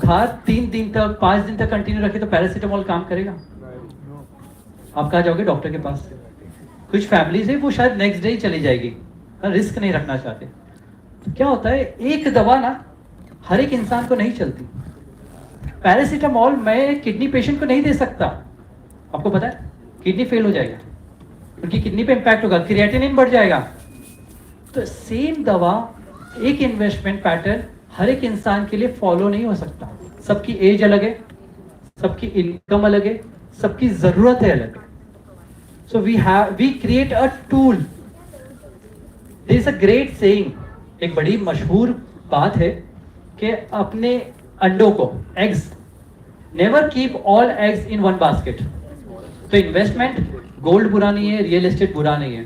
बुखार 3 दिन तक 5 दिन तक कंटिन्यू रखे तो पैरासीटामोल काम करेगा? आप कहाँ जाओगे? डॉक्टर के पास। कुछ फैमिलीज है वो शायद नेक्स्ट डे ही चली जाएगी, रिस्क नहीं रखना चाहते। तो क्या होता है, एक दवा ना हर एक इंसान को नहीं चलती। पैरासीटामोल मैं किडनी पेशेंट को नहीं दे सकता, आपको पता है किडनी फेल हो जाएगा, उनकी किडनी पे इंपैक्ट होगा, क्रिएटिनिन बढ़ जाएगा। तो सेम दवा, एक इन्वेस्टमेंट पैटर्न हर एक इंसान के लिए फॉलो नहीं हो सकता। सबकी एज अलग है, सबकी इनकम अलग है, सबकी जरूरत है अलग है। So we create a tool. This is a great saying, एक बड़ी मशहूर बात है कि अपने अंडों को, eggs, never keep all eggs in one basket. तो इन्वेस्टमेंट, गोल्ड बुरा नहीं है, रियल एस्टेट बुरा नहीं है,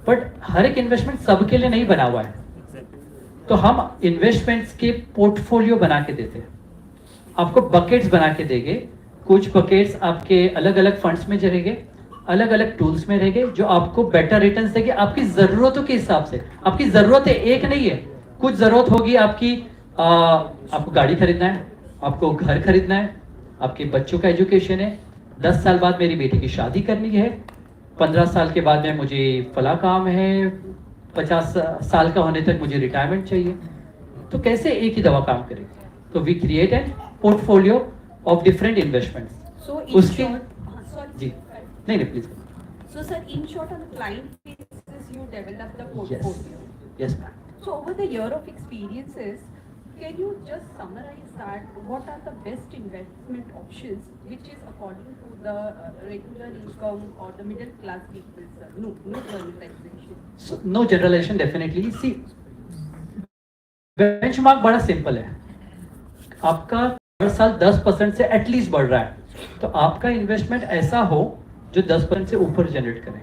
बट हर एक इन्वेस्टमेंट सबके लिए नहीं बना हुआ है। तो हम इन्वेस्टमेंट्स के पोर्टफोलियो बना के देते हैं, आपको बकेट्स बना के देंगे। कुछ बकेट्स आपके अलग अलग फंड्स में रहेंगे, अलग अलग टूल्स में रहेंगे, जो आपको बेटर रिटर्न्स देंगे आपकी जरूरतों के हिसाब से। आपकी जरूरतें एक नहीं है, कुछ जरूरत होगी आपकी, आपको गाड़ी खरीदना है, आपको घर खरीदना है, आपके बच्चों का एजुकेशन है, 10 साल बाद मेरी बेटी की शादी करनी है, 15 साल के बाद में मुझे फला काम है, 50 साल का होने तक मुझे रिटायरमेंट चाहिए। तो कैसे एक ही दवा काम करेगी? तो we create an portfolio of different investments. उसके जी नहीं please. So sir, in short, on a client basis, you develop the portfolio. Yes ma'am. So over the year of experiences, can you just summarize that? What are the best investment options, which is according to the regular income or the middle class people, sir? No generalization. So, no generalization, definitely. See, benchmark बड़ा simple है, आपका हर साल 10% से at least बढ़ रहा है, तो आपका इन्वेस्टमेंट ऐसा हो जो 10% से ऊपर जनरेट करे।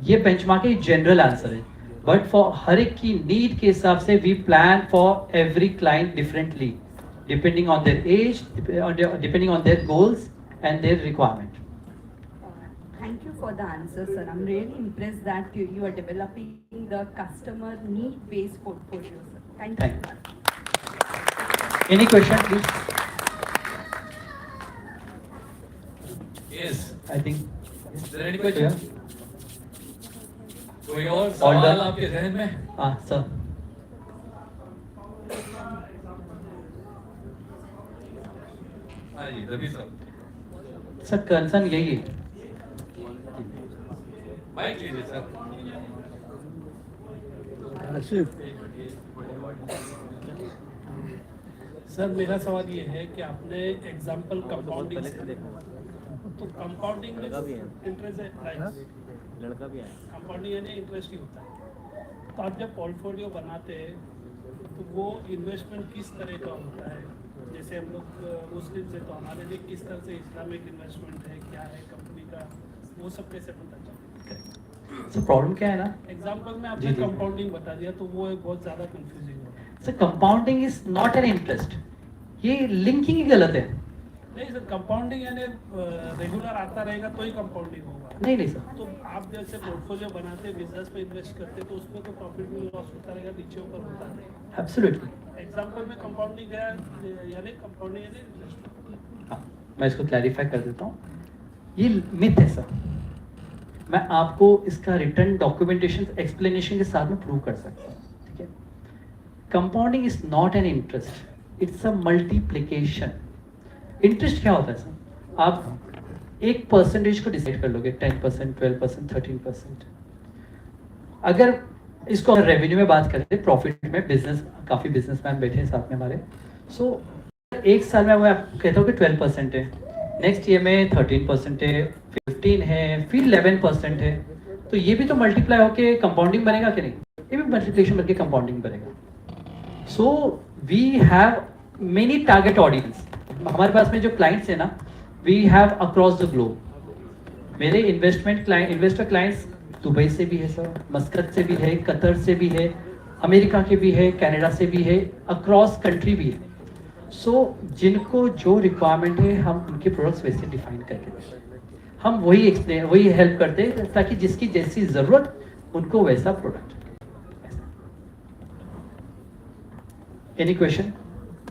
ये बेंचमार्क एक जनरल आंसर है, बट फॉर हर एक की नीड के हिसाब से we plan for every client differently, depending on their age, depending on their goals and their requirement. Thank you for the answer, sir. I'm really impressed that you are developing the customer need-based portfolio, sir. Thank you. Any question, please? Yes. I think. Is there any question? कोई और All सवाल done? आपके जहन में? हाँ sir. हाँ जी, Ravi sir. Sir concern यही है। माइक लीजिए सर। सर मेरा सवाल ये है कि आपने एग्जांपल कंपाउंडिंग से, तो कंपाउंडिंग में इंटरेस्ट है, लड़का भी है, कंपाउंडिंग यानी इंटरेस्ट ही होता है। तो आप जब पोर्टफोलियो बनाते हैं तो वो इन्वेस्टमेंट किस तरह का होता है? जैसे हम लोग मुस्लिम से, तो हमारे लिए किस तरह से इस्लामिक इन्वेस्टमेंट है, क्या है कंपनी का, वो सब कैसे पता चले? सर प्रॉब्लम क्या है ना, एग्जांपल में जी, आपने जी। कंपाउंडिंग बता दिया तो वो बहुत ज़्यादा कंफ्यूजिंग हो रहा है। Sir compounding is not an interest, ये लिंकिंग ही गलत है। नहीं सर, कंपाउंडिंग यानी रेगुलर आता रहेगा तो ही कंपाउंडिंग होगा। नहीं नहीं सर, तो आप जैसे पोर्टफोलियो बनाते, बिजनेस में इन्वेस्ट करते, तो उसमें तो प्रॉफिट भी लॉस होता रहेगा, नीचे ऊपर होता रहेगा। एब्सोल्युटली। एग्जांपल में कंपाउंडिंग है, यानी कंपाउंडिंग यानी इन्वेस्टमेंट। हाँ, मैं इसको क्लैरिफाई कर देता हूँ, ये मिथ है सर। मैं आपको इसका रिटर्न डॉक्यूमेंटेशन एक्सप्लेनेशन के साथ में प्रूव कर सकता हूँ, ठीक है। Compounding is not an interest, it's a multiplication. Interest क्या होता है सर, आप एक परसेंटेज को डिसाइड कर लोगे, 10%, 12%, 13%। अगर इसको रेवेन्यू में बात करें, प्रॉफिट में, बिजनेस, काफ़ी बिजनेसमैन बैठे हैं साथ में हमारे, सो एक साल में मैं कहता हूँ कि 12% है, नेक्स्ट ईयर में 13% है, 15 है, फिर 11% है, तो ये भी तो मल्टीप्लाई होके कंपाउंडिंग बनेगा कि नहीं? ये भी मल्टीप्लिकेशन करके कंपाउंडिंग बनेगा। So we have many target audience. हमारे पास में जो क्लाइंट्स है ना, we have across the globe. मेरे इन्वेस्टर क्लाइंट्स दुबई से भी है सर, मस्कत से भी है, कतर से भी है, अमेरिका के भी है, कनाडा से भी है, अक्रॉस कंट्री भी है। सो जिनको जो रिक्वायरमेंट है हम उनके प्रोडक्ट्स वैसे डिफाइन करके देते हैं, हम वही हेल्प करते हैं ताकि जिसकी जैसी जरूरत उनको वैसा प्रोडक्ट। Any question?